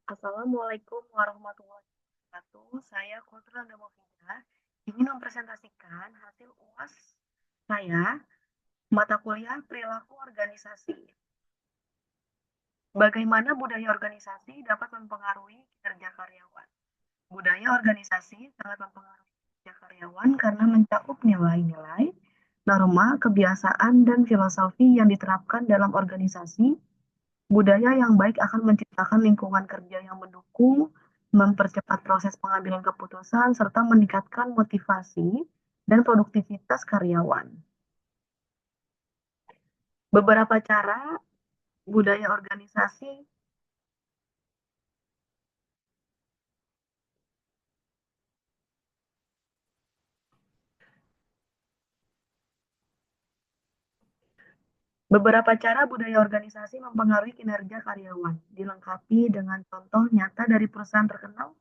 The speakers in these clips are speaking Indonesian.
Assalamualaikum warahmatullahi wabarakatuh. Saya Kultura Damofida ingin mempresentasikan hasil UAS saya, mata kuliah perilaku organisasi. Bagaimana budaya organisasi dapat mempengaruhi kinerja karyawan? Budaya organisasi sangat mempengaruhi kinerja karyawan karena mencakup nilai-nilai, norma, kebiasaan, dan filosofi yang diterapkan dalam organisasi. Budaya yang baik akan menciptakan lingkungan kerja yang mendukung, mempercepat proses pengambilan keputusan, serta meningkatkan motivasi dan produktivitas karyawan. Beberapa cara budaya organisasi Beberapa cara budaya organisasi mempengaruhi kinerja karyawan, dilengkapi dengan contoh nyata dari perusahaan terkenal.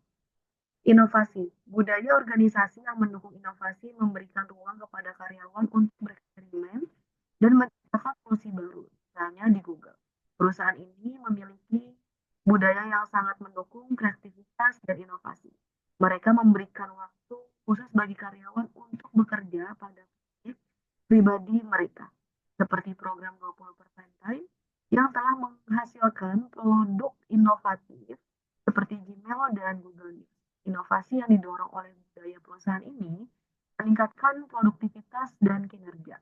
Inovasi. Budaya organisasi yang mendukung inovasi memberikan ruang kepada karyawan untuk bereksperimen dan menciptakan solusi baru, misalnya di Google. Perusahaan ini memiliki budaya yang sangat mendukung kreativitas dan inovasi. Mereka memberikan waktu khusus bagi karyawan untuk bekerja pada proyek pribadi mereka, seperti program 20% Time yang telah menghasilkan produk inovatif seperti Gmail dan Google News. Inovasi yang didorong oleh budaya perusahaan ini meningkatkan produktivitas dan kinerja.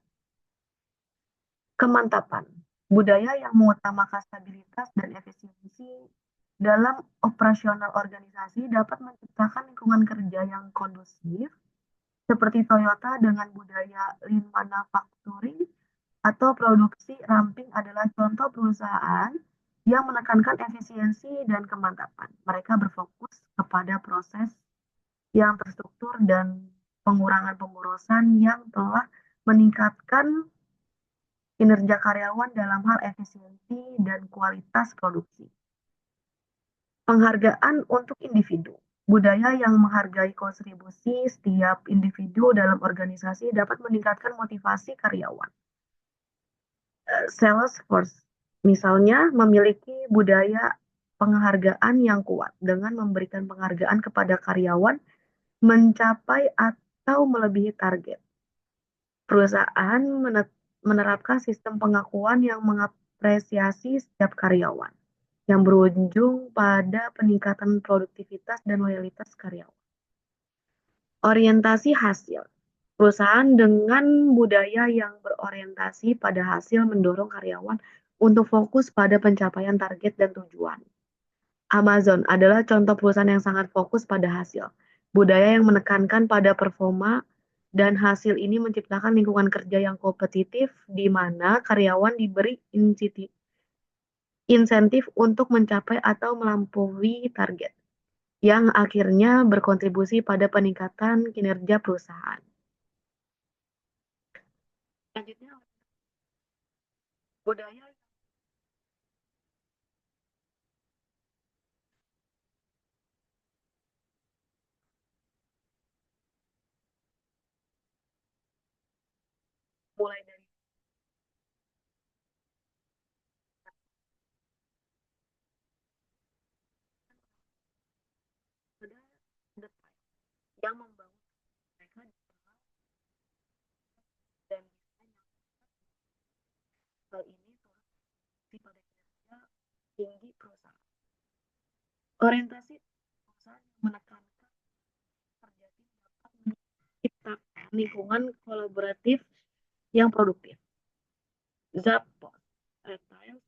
Kemantapan. Budaya yang mengutamakan stabilitas dan efisiensi dalam operasional organisasi dapat menciptakan lingkungan kerja yang kondusif, seperti Toyota dengan budaya lean manufacturing atau produksi ramping adalah contoh perusahaan yang menekankan efisiensi dan kemantapan. Mereka berfokus kepada proses yang terstruktur dan pengurangan pemborosan yang telah meningkatkan kinerja karyawan dalam hal efisiensi dan kualitas produksi. Penghargaan untuk individu. Budaya yang menghargai kontribusi setiap individu dalam organisasi dapat meningkatkan motivasi karyawan. Salesforce, misalnya, memiliki budaya penghargaan yang kuat dengan memberikan penghargaan kepada karyawan mencapai atau melebihi target. Perusahaan menerapkan sistem pengakuan yang mengapresiasi setiap karyawan, yang berujung pada peningkatan produktivitas dan loyalitas karyawan. Orientasi hasil. Perusahaan dengan budaya yang berorientasi pada hasil mendorong karyawan untuk fokus pada pencapaian target dan tujuan. Amazon adalah contoh perusahaan yang sangat fokus pada hasil. Budaya yang menekankan pada performa dan hasil ini menciptakan lingkungan kerja yang kompetitif di mana karyawan diberi insentif untuk mencapai atau melampaui target, yang akhirnya berkontribusi pada peningkatan kinerja perusahaan. Selanjutnya, budaya mulai dari depan yang membangun mereka dan hal ini turut pada kinerja tinggi perusahaan. Orientasi perusahaan yang menekankan kerja tim dapat menciptakan lingkungan kolaboratif yang produktif. Zappos, retail,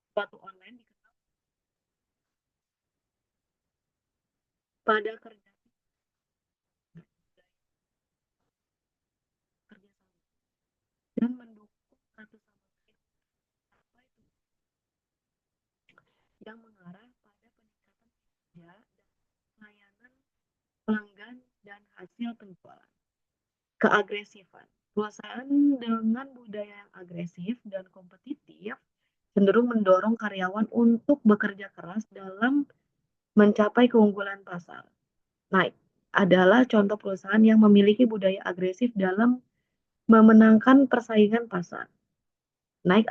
sepatu online dikenal pada kerja kerjasama dan mendukung satu sama lain yang mengarah pada peningkatan kinerja dan pelayanan pelanggan dan hasil penjualan. Keagresifan. Perusahaan dengan budaya yang agresif dan kompetitif cenderung mendorong karyawan untuk bekerja keras dalam mencapai keunggulan pasar. Nike adalah contoh perusahaan yang memiliki budaya agresif dalam memenangkan persaingan pasar. Nike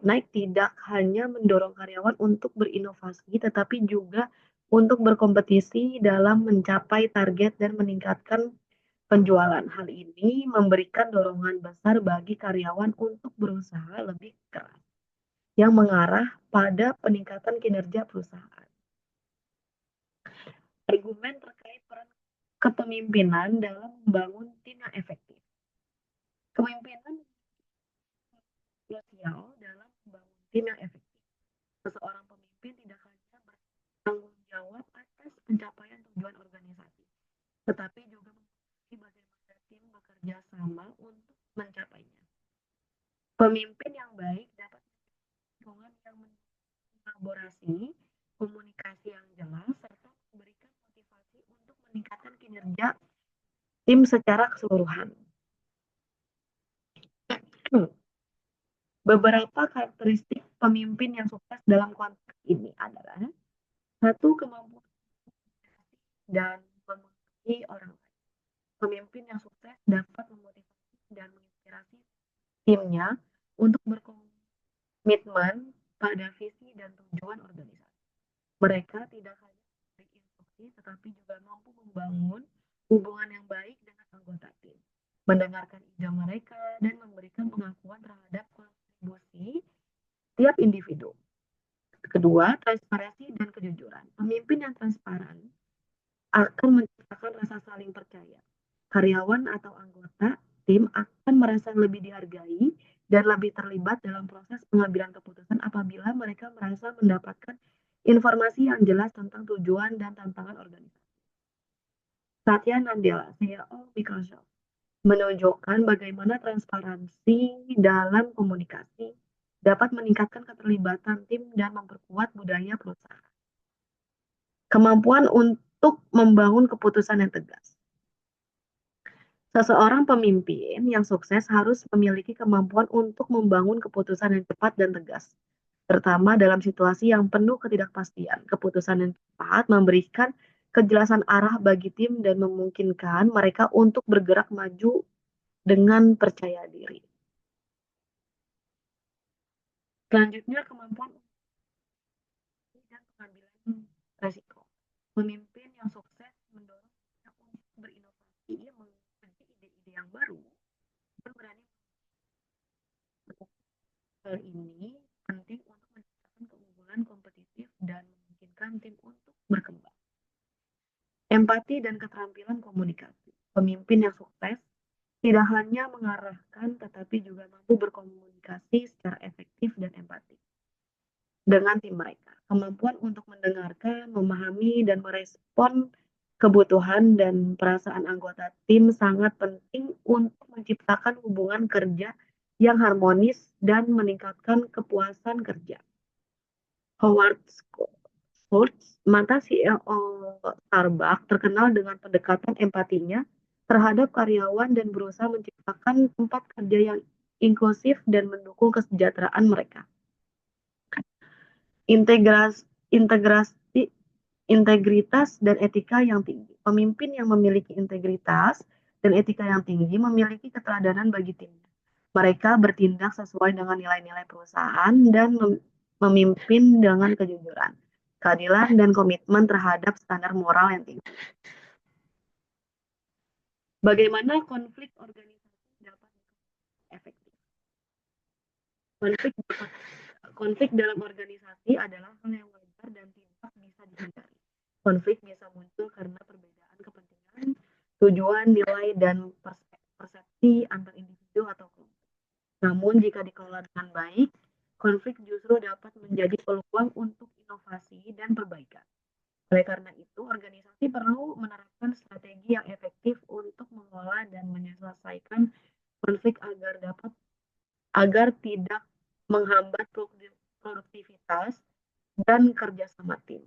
naik tidak hanya mendorong karyawan untuk berinovasi, tetapi juga untuk berkompetisi dalam mencapai target dan meningkatkan penjualan. Hal ini memberikan dorongan besar bagi karyawan untuk berusaha lebih keras, yang mengarah pada peningkatan kinerja perusahaan. Argumen terkait peran kepemimpinan dalam membangun tim yang efektif. Kepemimpinan sosial dalam membangun tim yang efektif. Seseorang pemimpin tidak hanya bertanggung jawab atas pencapaian tujuan organisasi, tetapi juga memiliki bagaimana tim bekerja sama untuk mencapainya. Pemimpin yang baik dapat lingkungan yang kolaborasi, komunikasi yang jelas, serta memberikan motivasi untuk meningkatkan kinerja tim secara keseluruhan. Beberapa karakteristik pemimpin yang sukses dalam konteks ini adalah satu, kemampuan dan memengaruhi orang lain. Pemimpin yang sukses dapat memotivasi dan menginspirasi timnya untuk berkomitmen pada visi dan tujuan organisasi. Mereka tidak hanya memberi instruksi, tetapi juga mampu membangun hubungan yang baik dengan anggota tim, mendengarkan ide mereka, dan memberikan pengakuan terhadap kontribusi tiap individu. Kedua, transparansi dan kejujuran. Pemimpin yang transparan akan menciptakan rasa saling percaya. Karyawan atau anggota tim akan merasa lebih dihargai dan lebih terlibat dalam proses pengambilan keputusan apabila mereka merasa mendapatkan informasi yang jelas tentang tujuan dan tantangan organisasi. Satya Nadella, CEO Microsoft, menunjukkan bagaimana transparansi dalam komunikasi dapat meningkatkan keterlibatan tim dan memperkuat budaya perusahaan. Kemampuan untuk membangun keputusan yang tegas. Seseorang pemimpin yang sukses harus memiliki kemampuan untuk membangun keputusan yang cepat dan tegas, terutama dalam situasi yang penuh ketidakpastian. Keputusan yang cepat memberikan kejelasan arah bagi tim dan memungkinkan mereka untuk bergerak maju dengan percaya diri. Selanjutnya, kemampuan dan pengambilan resiko. Pemimpin yang sukses mendorong untuk berinovasi, menguji ide-ide yang baru, dan berani. Hal ini penting untuk menciptakan keunggulan kompetitif dan memungkinkan tim untuk berkembang. Empati dan keterampilan komunikasi. Pemimpin yang sukses tidak hanya mengarahkan, tetapi juga mampu berkomunikasi secara efektif dan empatik dengan tim mereka. Kemampuan untuk mendengarkan, memahami, dan merespon kebutuhan dan perasaan anggota tim sangat penting untuk menciptakan hubungan kerja yang harmonis dan meningkatkan kepuasan kerja. Howard Schultz, mantan CEO Starbucks, terkenal dengan pendekatan empatinya terhadap karyawan dan berusaha menciptakan tempat kerja yang inklusif dan mendukung kesejahteraan mereka. Integritas dan etika yang tinggi. Pemimpin yang memiliki integritas dan etika yang tinggi memiliki keteladanan bagi timnya. Mereka bertindak sesuai dengan nilai-nilai perusahaan dan memimpin dengan kejujuran, keadilan, dan komitmen terhadap standar moral yang tinggi. Bagaimana konflik organisasi dapat efektif? Konflik dalam organisasi adalah hal yang wajar dan tidak bisa dihindari. Konflik bisa muncul karena perbedaan kepentingan, tujuan, nilai, dan persepsi antar individu atau kelompok. Namun jika dikelola dengan baik, konflik justru dapat menjadi peluang untuk inovasi dan perbaikan. Oleh karena itu, organisasi perlu menerapkan strategi yang efektif untuk mengelola dan menyelesaikan konflik agar tidak menghambat produktivitas dan kerjasama tim.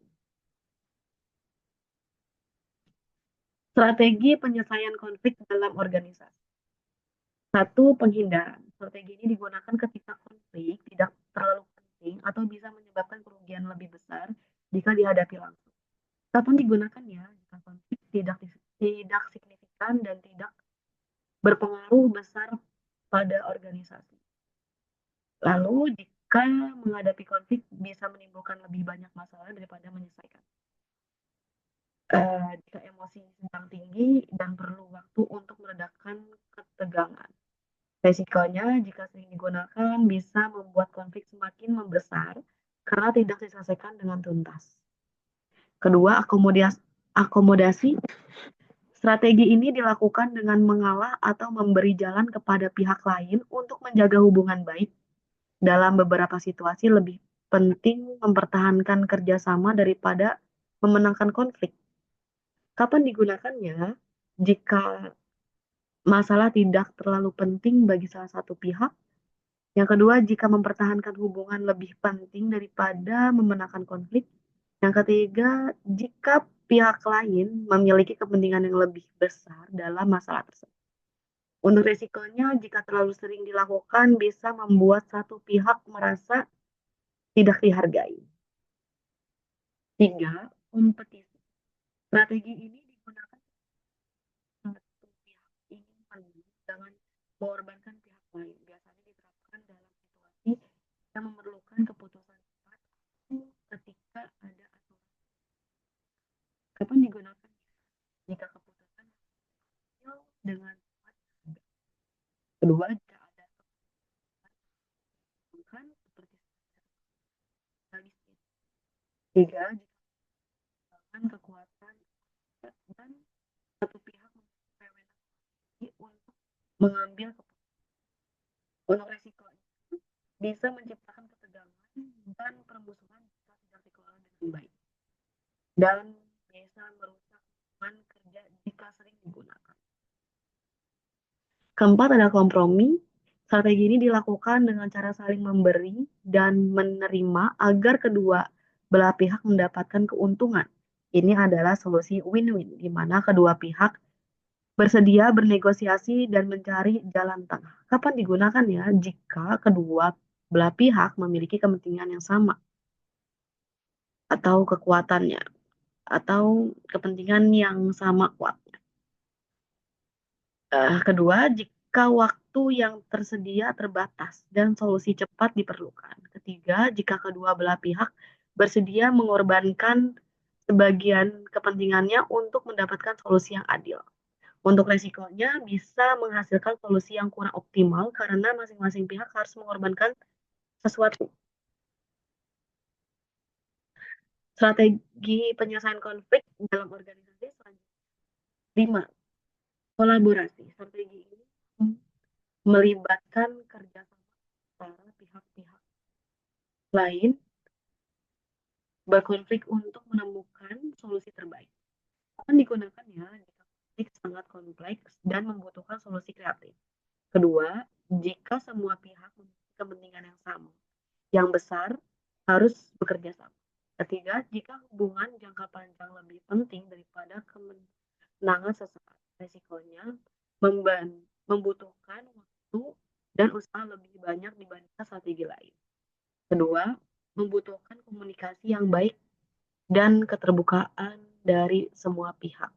Strategi penyelesaian konflik dalam organisasi. Satu, penghindaran. Strategi ini digunakan ketika konflik tidak terlalu penting atau bisa menyebabkan kerugian lebih besar jika dihadapi langsung. Ataupun digunakan ya jika konflik tidak signifikan dan tidak berpengaruh besar pada organisasi. Lalu jika menghadapi konflik bisa menimbulkan lebih banyak masalah daripada menyelesaikan. Jika emosi sedang tinggi dan perlu waktu untuk meredakan ketegangan. Resikonya jika sering digunakan bisa membuat konflik semakin membesar karena tidak diselesaikan dengan tuntas. Kedua, akomodasi. Strategi ini dilakukan dengan mengalah atau memberi jalan kepada pihak lain untuk menjaga hubungan baik. Dalam beberapa situasi lebih penting mempertahankan kerjasama daripada memenangkan konflik. Kapan digunakannya? Jika masalah tidak terlalu penting bagi salah satu pihak. Yang kedua, jika mempertahankan hubungan lebih penting daripada memenangkan konflik. Yang ketiga, jika pihak lain memiliki kepentingan yang lebih besar dalam masalah tersebut. Untuk risikonya, jika terlalu sering dilakukan, bisa membuat satu pihak merasa tidak dihargai. 3. Kompetisi. Strategi ini digunakan satu pihak ingin maju dengan mengorbankan pihak lain. Biasanya diterapkan dalam situasi yang memerlukan keputusan cepat ketika ada aturan. Kapan digunakan? Jika keputusan dengan cepat. Kedua, jika ada keputusan seperti tiga, jika kekuatan dan satu pihak untuk mengambil keputusan. Untuk resiko bisa menciptakan ketegangan dan permusuhan jika tidak dikelola dengan baik dan bisa merusak hubungan kerja jika sering digunakan. Keempat adalah kompromi. Strategi ini dilakukan dengan cara saling memberi dan menerima agar kedua belah pihak mendapatkan keuntungan. Ini adalah solusi win-win, di mana kedua pihak bersedia bernegosiasi dan mencari jalan tengah. Kapan digunakan ya? Jika kedua belah pihak memiliki kepentingan yang sama atau kekuatannya atau kepentingan yang sama kuatnya. Kedua, jika waktu yang tersedia terbatas dan solusi cepat diperlukan. Ketiga, jika kedua belah pihak bersedia mengorbankan sebagian kepentingannya untuk mendapatkan solusi yang adil. Untuk resikonya bisa menghasilkan solusi yang kurang optimal karena masing-masing pihak harus mengorbankan sesuatu. Strategi penyelesaian konflik dalam organisasi selanjutnya. 5. Kolaborasi. Strategi ini melibatkan kerjasama antara pihak-pihak lain berkonflik untuk menemukan solusi terbaik. Akan digunakan ya jika konflik sangat kompleks dan membutuhkan solusi kreatif. Kedua, jika semua pihak memiliki kepentingan yang sama, yang besar harus bekerja sama. Ketiga, jika hubungan jangka panjang lebih penting daripada kemenangan sesaat, resikonya membutuhkan waktu dan usaha lebih banyak dibandingkan strategi lain. Kedua, membutuhkan komunikasi yang baik dan keterbukaan dari semua pihak.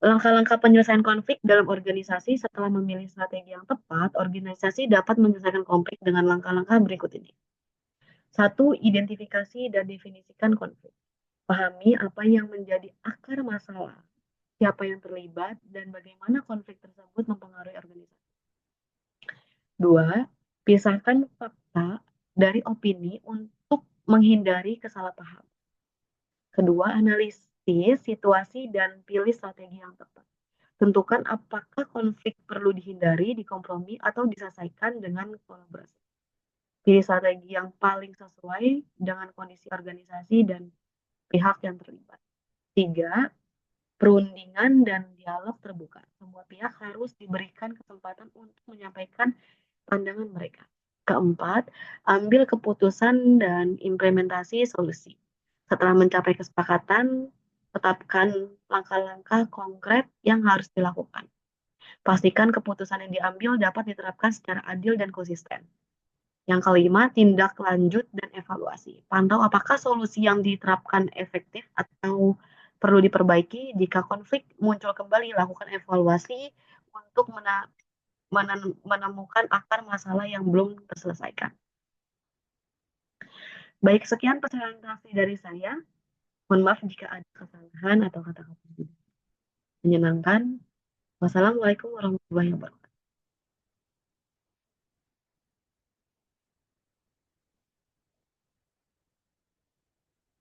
Langkah-langkah penyelesaian konflik dalam organisasi. Setelah memilih strategi yang tepat, organisasi dapat menyelesaikan konflik dengan langkah-langkah berikut ini. 1. Identifikasi dan definisikan konflik. Pahami apa yang menjadi akar masalah, siapa yang terlibat, dan bagaimana konflik tersebut mempengaruhi organisasi. 2. Pisahkan fakta dari opini untuk menghindari kesalahpahaman. Kedua, analisis situasi dan pilih strategi yang tepat. Tentukan apakah konflik perlu dihindari, dikompromi, atau diselesaikan dengan kolaborasi. Pilih strategi yang paling sesuai dengan kondisi organisasi dan pihak yang terlibat. 3. Perundingan dan dialog terbuka. Semua pihak harus diberikan kesempatan untuk menyampaikan pandangan mereka. Keempat, ambil keputusan dan implementasi solusi. Setelah mencapai kesepakatan, tetapkan langkah-langkah konkret yang harus dilakukan. Pastikan keputusan yang diambil dapat diterapkan secara adil dan konsisten. Yang kelima, tindak lanjut dan evaluasi. Pantau apakah solusi yang diterapkan efektif atau perlu diperbaiki. Jika konflik muncul kembali, lakukan evaluasi untuk menemukan akar masalah yang belum terselesaikan. Baik, sekian presentasi dari saya. Mohon maaf jika ada kesalahan atau kata-kata yang tidak menyenangkan. Wassalamualaikum warahmatullahi wabarakatuh.